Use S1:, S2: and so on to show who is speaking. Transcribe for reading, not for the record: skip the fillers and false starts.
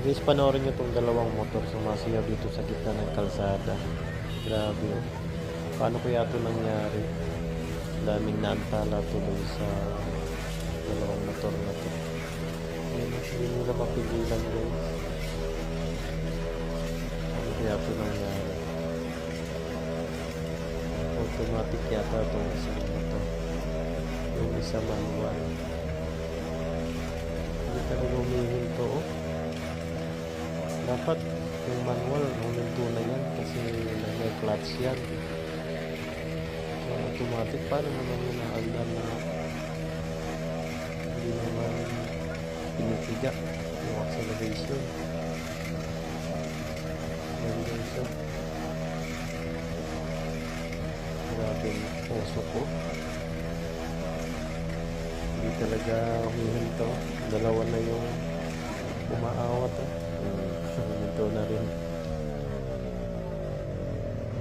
S1: Guys, panoorin nyo itong dalawang motor sumasayaw dito sa gitna ng kalsada. Grabe oh. Paano kaya ito nangyari? Daming naantala tuloy sa dalawang motor na to. Hindi nila mapigilan guys. Paano kaya ito nangyari? Automatic yata itong isang motor. Yung isa manual. Hindi talaga humihinto oh. Dapat yung manual huminto na yan kasi nag-clutch yan. So, automatic paano naman yun naagdan na hindi naman pinitiga yung acceleration. Yan guys oh. Grabe yung puso ko. Hindi talaga humihinto. Dalawa na yung umaawat oh.